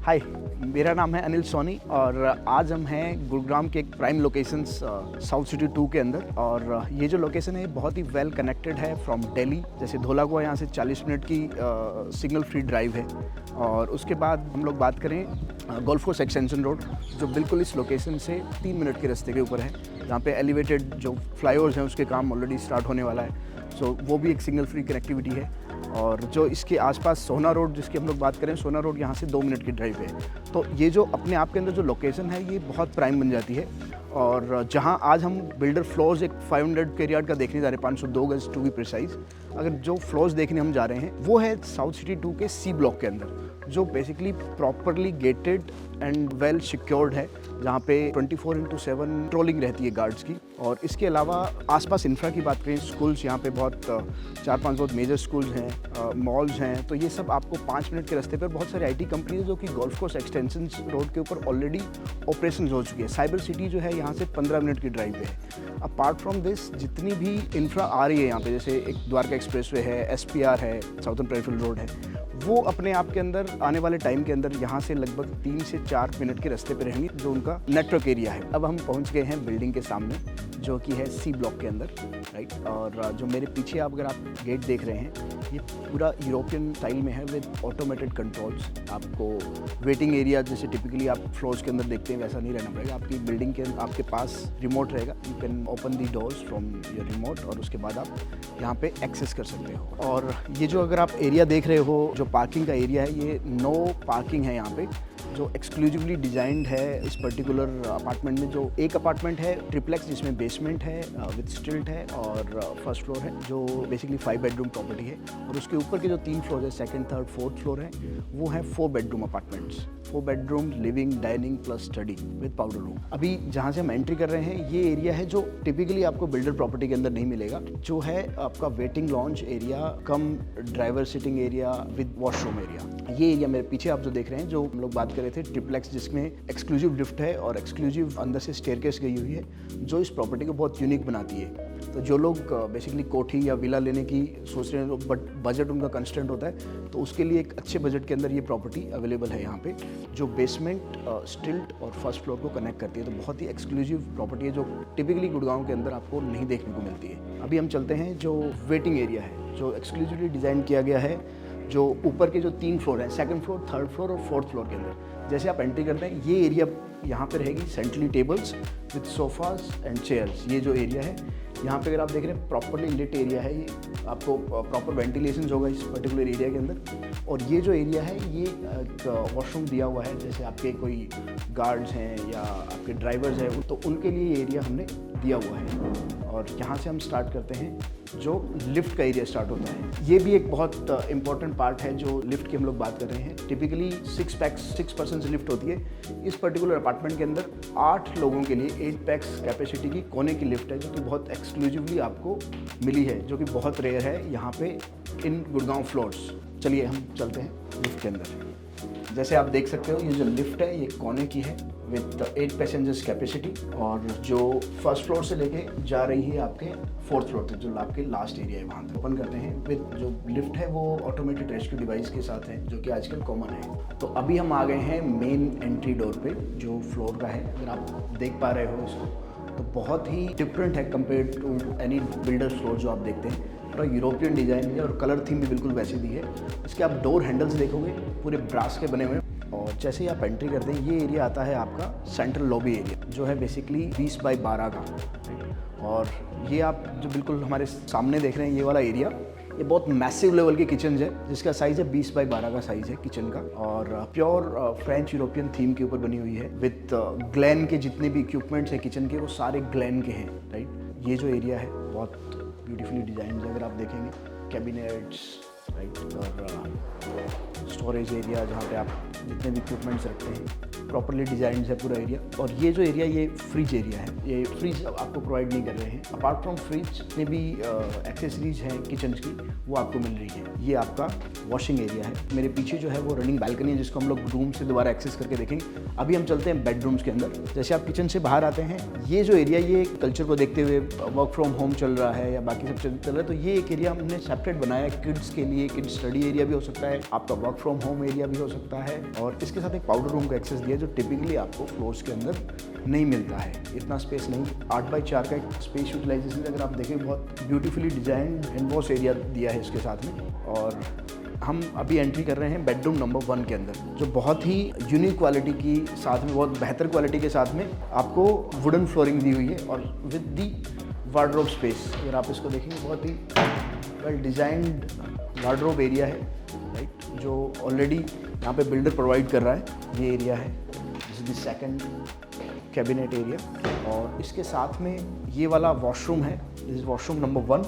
हाय, मेरा नाम है अनिल सोनी और आज हम हैं गुरुग्राम के एक प्राइम लोकेशंस साउथ सिटी 2 के अंदर। और ये जो लोकेशन है बहुत ही वेल कनेक्टेड है फ्रॉम दिल्ली। जैसे धोलाकुआ यहाँ से 40 मिनट की सिग्नल फ्री ड्राइव है। और उसके बाद हम लोग बात करें गोल्फ कोर्स एक्सटेंशन रोड, जो बिल्कुल इस लोकेशन से 3 मिनट के रास्ते के ऊपर है, जहाँ पे एलिवेटेड जो फ्लाईओवर्स हैं उसके काम ऑलरेडी स्टार्ट होने वाला है। सो वो भी एक सिग्नल फ्री कनेक्टिविटी है। और जो इसके आसपास सोना रोड, जिसकी हम लोग बात करें, सोना रोड यहाँ से 2 मिनट की ड्राइव है। तो ये जो अपने आप के अंदर जो लोकेशन है ये बहुत प्राइम बन जाती है। और जहाँ आज हम बिल्डर फ्लोर्स एक 500 के यार्ड का देखने जा रहे हैं, 502 गज टू बी प्रिसाइज। अगर जो फ्लोर्स देखने हम जा रहे हैं वो है साउथ सिटी 2 के सी ब्लॉक के अंदर, जो basically properly gated and well secured है, जहाँ पे 24/7 ट्रोलिंग रहती है गार्ड्स की। और इसके अलावा आसपास इंफ्रा की बात करें, स्कूल्स यहाँ पे बहुत 4-5 बहुत मेजर स्कूल्स हैं, मॉल्स हैं। तो ये सब आपको 5 मिनट के रास्ते पर बहुत सारी IT कंपनीज जो कि गोल्फ कोर्स एक्सटेंशन रोड के ऊपर ऑलरेडी ऑपरेशन हो चुकी है। साइबर सिटी जो है यहाँ से 15 मिनट की ड्राइव है। अपार्ट फ्रॉम दिस जितनी भी इंफ्रा आ रही है यहाँ पे, जैसे एक द्वारका एक्सप्रेसवे है, SPR है, साउथर्न पेरिफेरल रोड है, वो अपने आप के अंदर आने वाले टाइम के अंदर यहाँ से लगभग 3 से 4 मिनट के रास्ते पे रहेंगी, जो उनका नेटवर्क एरिया है। अब हम पहुँच गए हैं बिल्डिंग के सामने, जो कि है सी ब्लॉक के अंदर, राइट। और जो मेरे पीछे अगर आप गेट देख रहे हैं, ये पूरा यूरोपियन स्टाइल में है विद ऑटोमेटेड कंट्रोल्स। आपको वेटिंग एरिया जैसे टिपिकली आप फ्लोर्स के अंदर देखते हैं वैसा नहीं रहना पड़ेगा। आपकी बिल्डिंग के आपके पास रिमोट रहेगा, you can open the doors from your remote, और उसके बाद आप यहाँ पे एक्सेस कर सकते हो। और ये जो अगर आप एरिया देख रहे हो, जो पार्किंग का एरिया है, ये नो पार्किंग है यहाँ पे, जो एक्सक्लूसिवली डिजाइंड है इस पर्टिकुलर अपार्टमेंट में। जो एक अपार्टमेंट है ट्रिप्लेक्स, जिसमें बेसमेंट है विद स्टिल्ट है और फर्स्ट फ्लोर है, जो बेसिकली 5 बेडरूम प्रॉपर्टी है। और उसके ऊपर के जो 3 फ्लोर है, सेकंड, थर्ड, फोर्थ फ्लोर है, वो है 4 bedroom apartments. 4 bedroom, living, dining plus study with powder room. अभी जहाँ से हम एंट्री कर रहे हैं, ये एरिया है जो टिपिकली आपको बिल्डर प्रॉपर्टी के अंदर नहीं मिलेगा, जो है आपका waiting launch area come driver sitting area with washroom area. ये एरिया मेरे पीछे आप जो देख रहे हैं, जो हम लोग बात कर रहे थे ट्रिप्लेक्स, जिसमें एक्सक्लूसिव लिफ्ट है और एक्सक्लूसिव अंदर से स्टेयरकेस गई हुई है, जो इस प्रॉपर्टी को बहुत यूनिक बनाती है। तो जो लोग बेसिकली कोठी या विला लेने की सोच रहे हैं, बट बजट उनका कंस्टेंट होता है, तो उसके लिए एक अच्छे बजट के अंदर ये प्रॉपर्टी अवेलेबल है यहाँ पे, जो बेसमेंट, स्टिल्ट और फर्स्ट फ्लोर को कनेक्ट करती है। तो बहुत ही एक्सक्लूसिव प्रॉपर्टी है, जो टिपिकली गुड़गांव के अंदर आपको नहीं देखने को मिलती है। अभी हम चलते हैं जो वेटिंग एरिया है, जो एक्सक्लूसिवली डिज़ाइन किया गया है, जो ऊपर के जो 3 फ्लोर हैं, सेकंड फ्लोर, थर्ड फ्लोर और फोर्थ फ्लोर के अंदर। जैसे आप एंट्री करते हैं, ये एरिया यहाँ पे रहेगी centrally tables with sofas and chairs. ये जो एरिया है यहाँ पे, अगर आप देख रहे हैं, प्रॉपरली लिट एरिया है। ये आपको प्रॉपर वेंटिलेशन होगा इस पर्टिकुलर एरिया के अंदर। और ये जो एरिया है, ये एक वॉशरूम दिया हुआ है, जैसे आपके कोई गार्ड्स हैं या आपके ड्राइवर्स हैं, तो उनके लिए ये एरिया हमने दिया हुआ है। और यहाँ से हम स्टार्ट करते हैं, जो लिफ्ट का एरिया स्टार्ट होता है। ये भी एक बहुत इंपॉर्टेंट पार्ट है जो लिफ्ट की हम लोग बात कर रहे हैं। टिपिकली 6 पर्सन लिफ्ट होती है। इस पर्टिकुलर अपार्टमेंट के अंदर 8 लोगों के लिए 8 पैक्स कैपेसिटी की कोने की लिफ्ट है, जो कि बहुत एक्सक्लूसिवली आपको मिली है, जो कि बहुत रेयर है यहाँ पे इन गुड़गांव फ्लोर्स। चलिए हम चलते हैं लिफ्ट के अंदर। जैसे आप देख सकते हो, ये जो लिफ्ट है ये कोने की है विद 8 पैसेंजर्स कैपेसिटी, और जो फर्स्ट फ्लोर से लेके जा रही है आपके 4th फ्लोर तक, जो आपके लास्ट एरिया है वहाँ तक। ओपन करते हैं विद जो लिफ्ट है वो ऑटोमेटेड रेस्क्यू डिवाइस के साथ है, जो कि आजकल कॉमन है। तो अभी हम आ गए हैं मेन एंट्री डोर पे, जो फ्लोर का है। अगर आप देख पा रहे हो इसको, तो बहुत ही डिफरेंट है compare to any builder floor जो आप देखते हैं। पूरा यूरोपियन डिज़ाइन है और कलर थीम भी बिल्कुल वैसी दी है। इसके आप डोर हैंडल्स देखोगे पूरे ब्रास के बने हुए। और जैसे ही आप एंट्री करते हैं, ये एरिया आता है आपका सेंट्रल लॉबी एरिया, जो है बेसिकली 20 बाई 12 का। और ये आप जो बिल्कुल हमारे सामने देख रहे हैं, ये वाला एरिया, ये बहुत मैसिव लेवल के किचन है, जिसका साइज़ है 20 बाई 12 का साइज़ है किचन का। और प्योर फ्रेंच यूरोपियन थीम के ऊपर बनी हुई है विद ग्लैन के जितने भी इक्विपमेंट्स हैं किचन के, वो सारे ग्लैन के हैं, राइट। ये जो एरिया है बहुत ब्यूटीफुली डिज़ाइन है। अगर आप देखेंगे, कैबिनेट्स, राइट, और स्टोरेज एरिया, जहाँ पे आप जितने भी इक्विपमेंट्स रखते हैं, प्रॉपरली डिजाइन है पूरा एरिया। और ये जो एरिया, ये फ्रिज एरिया है। ये फ्रिज आपको प्रोवाइड नहीं कर रहे हैं। अपार्ट फ्रॉम फ्रिज जितने भी एक्सेसरीज हैं किचन की, वो आपको मिल रही है। ये आपका वॉशिंग एरिया है। मेरे पीछे जो है वो रनिंग बालकनी है, जिसको हम लोग रूम से दोबारा एक्सेस करके देखेंगे। अभी हम चलते हैं बेडरूम्स के अंदर। जैसे आप किचन से बाहर आते हैं, ये जो एरिया, ये कल्चर को देखते हुए, वर्क फ्रॉम होम चल रहा है या बाकी सब चल रहा है, तो ये एक एरिया हमने सेपरेट बनाया है किड्स के लिए किड स्टडी एरिया भी हो सकता है, आपका वर्क फ्रॉम होम एरिया भी हो सकता है, और इसके साथ एक पाउडर रूम का एक्सेस दिया है जो टिपिकली आपको फ्लोर्स के अंदर नहीं मिलता है। इतना स्पेस नहीं, 8x4 का एक स्पेस यूटिलाइजेशन अगर आप देखें बहुत ब्यूटीफुली डिजाइन एम्बॉस एरिया दिया है इसके साथ में। और हम अभी एंट्री कर रहे हैं बेडरूम नंबर 1 के अंदर, जो बहुत ही यूनिक क्वालिटी की साथ में, बहुत बेहतर क्वालिटी के साथ में आपको वुडन फ्लोरिंग दी हुई है और विद दी वार्डरोब स्पेस। अगर आप इसको देखेंगे बहुत ही वेल डिजाइंड वार्डरोब एरिया है, राइट, जो ऑलरेडी यहाँ पे बिल्डर प्रोवाइड कर रहा है। ये एरिया है, this is the second cabinet area, और इसके साथ में ये वाला वॉशरूम है, दिस इज वॉशरूम नंबर 1।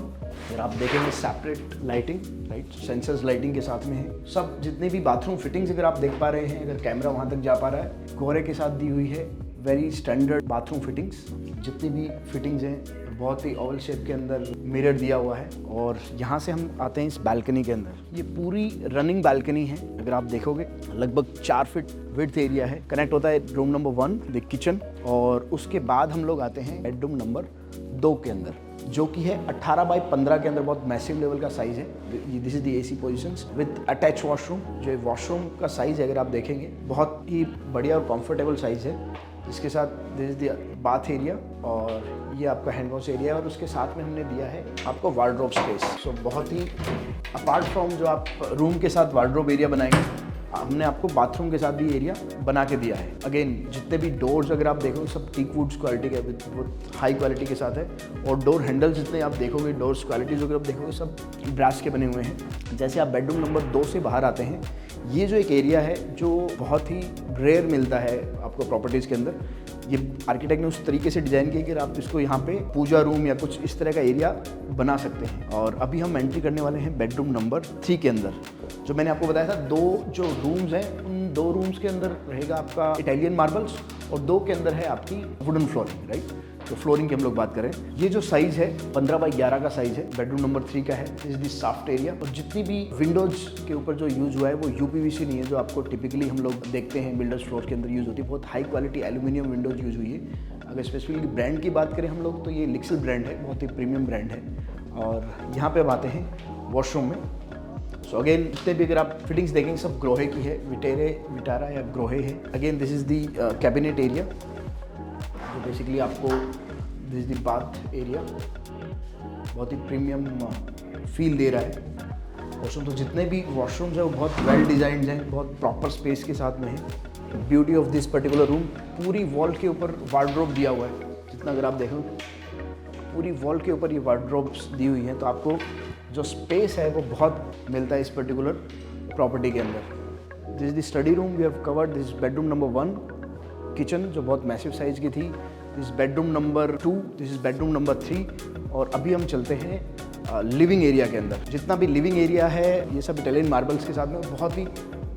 अगर आप देखेंगे separate lighting, right, sensors lighting के साथ में है। सब जितने भी बाथरूम फिटिंग्स अगर आप देख पा रहे हैं, अगर कैमरा वहाँ तक जा पा रहा है, कोहरे के साथ दी हुई है, वेरी स्टैंडर्ड बाथरूम फिटिंग्स। जितनी भी फिटिंग्स हैं बहुत ही ओवल शेप के अंदर मिरर दिया हुआ है। और यहाँ से हम आते हैं इस बालकनी के अंदर। ये पूरी रनिंग बालकनी है, अगर आप देखोगे लगभग 4 फीट विड्थ एरिया है। कनेक्ट होता है रूम नंबर 1 द किचन, और उसके बाद हम लोग आते हैं बेडरूम नंबर 2 के अंदर, जो कि है 18x15 के अंदर, बहुत मैसिव लेवल का साइज़ है। This is the AC positions with attach washroom. जो वॉशरूम का साइज़ है अगर आप देखेंगे बहुत ही बढ़िया और कंफर्टेबल साइज़ है। इसके साथ this is the bath area, और ये आपका हैंड वॉश एरिया, और उसके साथ में हमने दिया है आपको वार्डरोब स्पेस। सो बहुत ही अपार्ट फ्रॉम जो आप रूम के साथ वार्डरोब एरिया बनाएंगे, हमने आपको बाथरूम के साथ भी एरिया बना के दिया है। अगेन जितने भी डोर्स अगर आप देखोगे सब टीक वुड्स क्वालिटी के विद हाई क्वालिटी के साथ है, और डोर हैंडल जितने आप देखोगे, डोर्स क्वालिटी जो आप देखोगे सब ब्रास के बने हुए हैं। जैसे आप बेडरूम नंबर 2 से बाहर आते हैं, ये जो एक एरिया है जो बहुत ही रेयर मिलता है आपको प्रॉपर्टीज़ के अंदर। ये आर्किटेक्ट ने उस तरीके से डिज़ाइन किया कि आप इसको यहाँ पे पूजा रूम या कुछ इस तरह का एरिया बना सकते हैं। और अभी हम एंट्री करने वाले हैं बेडरूम नंबर 3 के अंदर। जो मैंने आपको बताया था 2 जो रूम्स हैं, उन 2 रूम्स के अंदर रहेगा आपका इटालियन मार्बल्स, और 2 के अंदर है आपकी वुडन फ्लोरिंग, राइट। तो फ्लोरिंग की हम लोग बात करें, ये जो साइज़ है 15x11 का साइज़ है, बेडरूम नंबर 3 का है। इस दी सॉफ्ट एरिया, और जितनी भी विंडोज के ऊपर जो यूज़ हुआ है वो UPVC नहीं है, जो आपको टिपिकली हम लोग देखते हैं बिल्डर्स फ्लोर के अंदर यूज़ होती है। बहुत high quality aluminium Windows use हुई है। अगर स्पेसिफिकली ब्रांड की बात करें हम लोग, तो ये लिक्सल ब्रांड है, बहुत ही प्रीमियम ब्रांड है। और यहाँ पे अब आते हैं वॉशरूम में। सो अगेन जितने भी अगर आप फिटिंग्स देखेंगे सब ग्रोहे की है, विटारा या ग्रोहे है। Again this is the cabinet area, जो बेसिकली आपको this is the bath area, बहुत ही प्रीमियम फील दे रहा है। वॉशरूम तो जितने भी वॉशरूम्स हैं वो बहुत वेल डिजाइंड हैं, बहुत प्रॉपर स्पेस के साथ में है। Beauty of this particular room, पूरी वॉल के ऊपर वार्डरोब दिया हुआ है। जितना अगर आप देखो पूरी वॉल के ऊपर ये वार्डरोब्स दी हुई हैं, तो आपको जो स्पेस है वो बहुत मिलता है इस पर्टिकुलर प्रॉपर्टी के अंदर। This is the study room we have covered. This bedroom number 1 kitchen, जो बहुत मैसिव साइज़ की थी। This bedroom number 2, this is bedroom number 3, और अभी हम चलते हैं लिविंग एरिया के अंदर। जितना भी लिविंग एरिया है ये सब इटालियन मार्बल्स के साथ में बहुत ही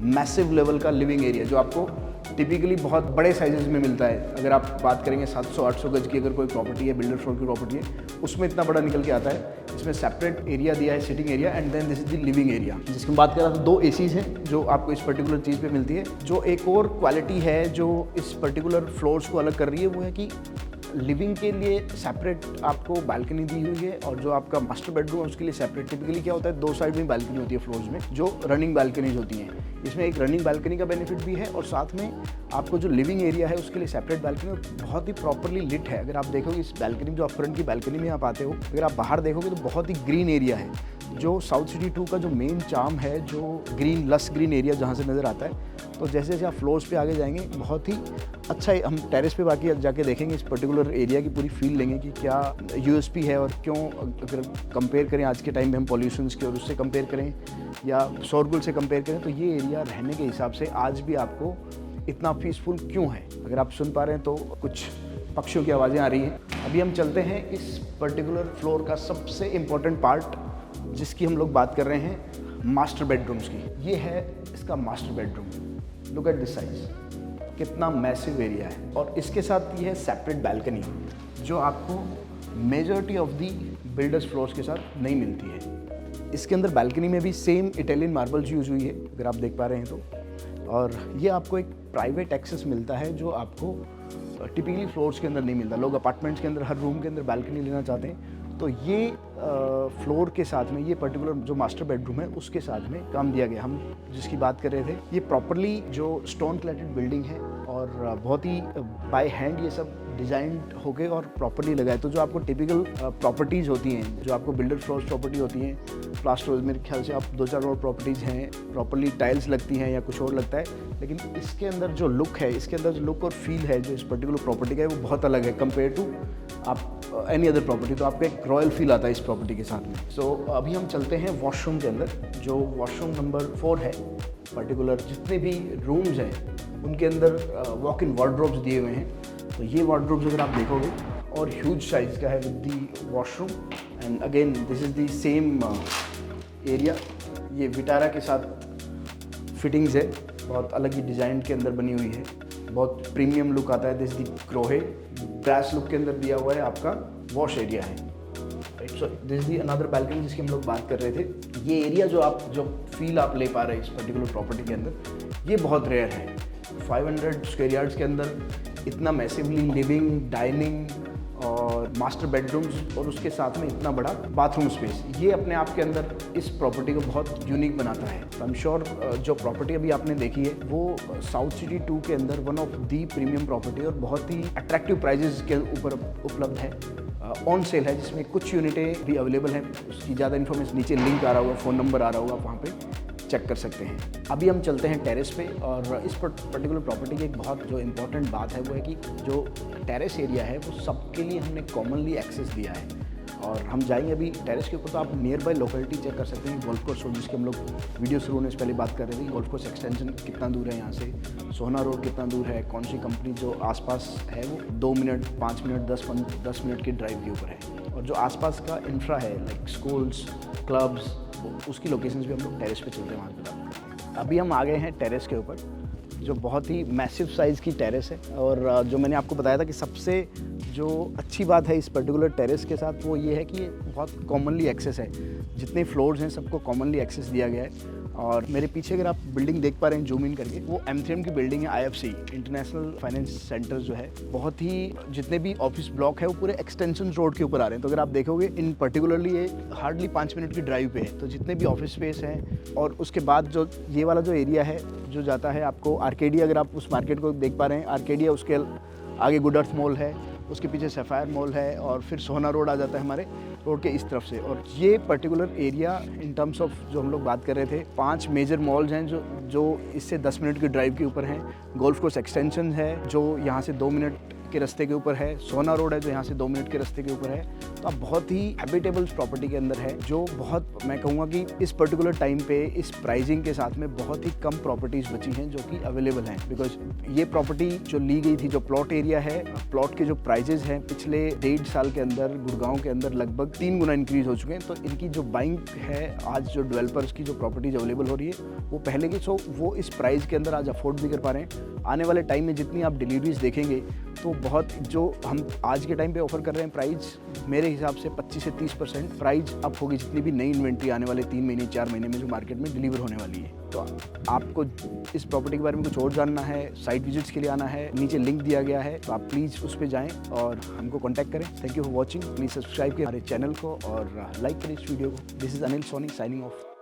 मैसिव लेवल का लिविंग एरिया, जो आपको टिपिकली बहुत बड़े साइजेस में मिलता है। अगर आप बात करेंगे 700-800 गज की अगर कोई प्रॉपर्टी है, बिल्डर फ्लोर की प्रॉपर्टी है, उसमें इतना बड़ा निकल के आता है। इसमें सेपरेट एरिया दिया है, sitting area, and then this is the living area. जिसकी बात करें तो 2 ACs हैं जो आपको इस पर्टिकुलर चीज़ पे मिलती है। जो एक और क्वालिटी है जो इस पर्टिकुलर फ्लोर्स को अलग कर रही है, वो है कि लिविंग के लिए सेपरेट आपको बालकनी दी हुई है, और जो आपका मास्टर बेडरूम है उसके लिए सेपरेट। टिपिकली क्या होता है 2 साइड में बालकनी होती है फ्लोर्स में, जो रनिंग बालकनीज होती हैं। इसमें एक रनिंग बालकनी का बेनिफिट भी है, और साथ में आपको जो लिविंग एरिया है उसके लिए सेपरेट बालकनी, बहुत ही प्रॉपरली लिट है। अगर आप देखोगे इस बालकनी, जो आप फ्रंट की बालकनी में आप आते हो, अगर आप बाहर देखोगे तो बहुत ही ग्रीन एरिया है। जो साउथ सिटी 2 का जो मेन चार्म है, जो ग्रीन लस ग्रीन एरिया जहाँ से नज़र आता है। तो जैसे जैसे आप फ्लोर्स पे आगे जाएंगे बहुत ही अच्छा है। हम टेरेस पे बाकी जाके देखेंगे, इस पर्टिकुलर एरिया की पूरी फील लेंगे कि क्या USP है, और क्यों अगर कंपेयर करें आज के टाइम में हम पॉल्यूशंस के और उससे कंपेयर करें या शोरगुल से कंपेयर करें, तो ये एरिया रहने के हिसाब से आज भी आपको इतना पीसफुल क्यों है। अगर आप सुन पा रहे हैं तो कुछ पक्षियों की आवाज़ें आ रही हैं। अभी हम चलते हैं इस पर्टिकुलर फ्लोर का सबसे इम्पोर्टेंट पार्ट, जिसकी हम लोग बात कर रहे हैं मास्टर बेडरूम्स की। ये है इसका master bedroom. Look at this size, कितना मैसिव एरिया है। और इसके साथ ये है सेपरेट बालकनी, जो आपको majority of the builders floors के साथ नहीं मिलती है। इसके अंदर बालकनी में भी सेम इटालियन मार्बल्स यूज़ हुई है, अगर आप देख पा रहे हैं तो। और ये आपको एक प्राइवेट एक्सेस मिलता है, जो आपको टिपिकली फ्लोर्स के अंदर नहीं मिलता। लोग अपार्टमेंट्स के अंदर हर रूम के अंदर बालकनी लेना चाहते हैं, तो ये फ्लोर के साथ में ये पर्टिकुलर जो मास्टर बेडरूम है उसके साथ में काम दिया गया। हम जिसकी बात कर रहे थे, ये प्रॉपरली जो स्टोन क्लैटेड बिल्डिंग है और बहुत ही बाय हैंड ये सब डिजाइन हो गए और प्रॉपरली लगाए। तो जो आपको टिपिकल प्रॉपर्टीज़ होती हैं, जो आपको बिल्डर फ्लोर्स प्रॉपर्टी होती हैं, प्लास्टर, मेरे ख्याल से आप 2-4 और प्रॉपर्टीज़ हैं प्रॉपरली टाइल्स लगती हैं या कुछ और लगता है, लेकिन इसके अंदर जो लुक है, इसके अंदर जो लुक और फील है जो इस पर्टिकुलर प्रॉपर्टी का है वो बहुत अलग है कंपेयर टू आप एनी अदर प्रॉपर्टी। तो आपको एक रॉयल फील आता है इस प्रॉपर्टी के साथ में। सो अभी हम चलते हैं वॉशरूम के अंदर, जो वॉशरूम नंबर 4 है। पर्टिकुलर जितने भी रूम्स हैं उनके अंदर वॉक इन वार्डरोब्स दिए हुए हैं। तो ये वार्डरोब्स अगर आप देखोगे और ह्यूज साइज़ का है with the washroom, and again this is the same area. ये विटारा के साथ फिटिंग्स है, बहुत अलग ही डिज़ाइन के अंदर बनी हुई है, बहुत प्रीमियम लुक आता है। दिस दी क्रोहे ब्रास लुक के अंदर दिया हुआ है आपका वॉश एरिया है। So this the another balcony जिसकी हम लोग बात कर रहे थे। ये एरिया जो फील आप ले पा रहे हैं इस पर्टिकुलर प्रॉपर्टी के अंदर, ये बहुत रेयर है। 500 स्क्वायर यार्ड्स के अंदर इतना मैसिवली लिविंग, डाइनिंग और मास्टर बेडरूम्स और उसके साथ में इतना बड़ा बाथरूम स्पेस, ये अपने आप के अंदर इस प्रॉपर्टी को बहुत यूनिक बनाता है। तो आई एम श्योर जो प्रॉपर्टी अभी आपने देखी है वो साउथ सिटी 2 के अंदर one of the premium property और बहुत ही अट्रैक्टिव प्राइजेस के ऊपर उपलब्ध है। ऑन सेल है, जिसमें कुछ यूनिटें भी अवेलेबल हैं। उसकी ज़्यादा इन्फॉर्मेशन नीचे लिंक आ रहा होगा, फ़ोन नंबर आ रहा होगा, आप वहाँ पे चेक कर सकते हैं। अभी हम चलते हैं टेरेस पे, और इस पर्टिकुलर प्रॉपर्टी की एक बहुत जो इम्पोर्टेंट बात है वो है कि जो टेरेस एरिया है वो सबके लिए हमने कॉमनली एक्सेस दिया है। और हम जाएंगे अभी टेरेस के ऊपर, तो आप नियर बाय लोकेलिटी चेक कर सकते हैं। गोल्फ कोर्स रोड, जिसकी हम लोग वीडियो शुरू होने से पहले बात कर रहे थे, गोल्फ कोर्स एक्सटेंशन कितना दूर है यहाँ से, सोहना रोड कितना दूर है, कौन सी कंपनी जो आसपास है वो 2 मिनट, 5 मिनट, 10 मिनट की ड्राइव के ऊपर है। और जो आसपास का इंफ्रा है लाइक स्कूल्स, क्लब्स, उसकी लोकेशंस भी हम लोग टेरेस पे चलते हैं वहाँ पर। अभी हम आ गए हैं टेरेस के ऊपर, जो बहुत ही मैसिव साइज़ की टेरेस है। और जो मैंने आपको बताया था कि सबसे जो अच्छी बात है इस पर्टिकुलर टेरेस के साथ वो ये है कि ये बहुत कॉमनली एक्सेस है। जितने फ्लोर्स हैं सबको कॉमनली एक्सेस दिया गया है। और मेरे पीछे अगर आप बिल्डिंग देख पा रहे हैं जूम इन करके, वो M3M की बिल्डिंग है, IFC इंटरनेशनल फाइनेंस सेंटर जो है। बहुत ही जितने भी ऑफिस ब्लॉक है वो पूरे एक्सटेंशन रोड के ऊपर आ रहे हैं। तो अगर आप देखोगे इन पर्टिकुलरली ये हार्डली 5 मिनट की ड्राइव पे है। तो जितने भी ऑफिस स्पेस हैं, और उसके बाद जो ये वाला जो एरिया है जो जाता है आपको आर्केडिया, अगर आप उस मार्केट को देख पा रहे हैं, आर्केडिया, उसके आगे गुड अर्थ मॉल है, उसके पीछे सफ़ायर मॉल है, और फिर सोहना रोड आ जाता है हमारे रोड के इस तरफ से। और ये particular area in terms of जो हम लोग बात कर रहे थे, 5 मेजर मॉल्स हैं जो इससे 10 मिनट की ड्राइव के ऊपर हैं। गोल्फ कोर्स एक्सटेंशन है जो यहाँ से 2 मिनट के रास्ते के ऊपर है। सोहना रोड है जो यहाँ से 2 मिनट के रास्ते के ऊपर है। तो आप बहुत ही हैबिटेबल प्रॉपर्टी के अंदर है, जो बहुत, मैं कहूँगा कि इस पर्टिकुलर टाइम पे इस प्राइसिंग के साथ में बहुत ही कम प्रॉपर्टीज़ बची हैं जो कि अवेलेबल हैं। बिकॉज ये प्रॉपर्टी जो ली गई थी, जो प्लॉट एरिया है, प्लॉट के जो प्राइजेज हैं पिछले 1.5 साल के अंदर गुड़गांव के अंदर लगभग 3 गुना इंक्रीज हो चुके हैं। तो इनकी जो बाइंग है, आज जो डेवलपर्स की जो प्रॉपर्टीज अवेलेबल हो रही है वो पहले की, सो वो इस प्राइस के अंदर आज अफोर्ड भी कर पा रहे हैं। आने वाले टाइम में जितनी आप डिलीवरीज देखेंगे तो बहुत, जो हम आज के टाइम पे ऑफर कर रहे हैं प्राइस, मेरे हिसाब से 25 से 30% प्राइस अप होगी जितनी भी नई इन्वेंट्री आने वाले 3 महीने 4 महीने में जो मार्केट में डिलीवर होने वाली है। तो आपको इस प्रॉपर्टी के बारे में कुछ और जानना है, साइट विजिट्स के लिए आना है, नीचे लिंक दिया गया है, तो आप प्लीज़ उस पर जाएँ और हमको कॉन्टैक्ट करें। Thank you for watching. Please subscribe करें हमारे चैनल को और लाइक करें इस वीडियो को। This is Anil Soni signing of.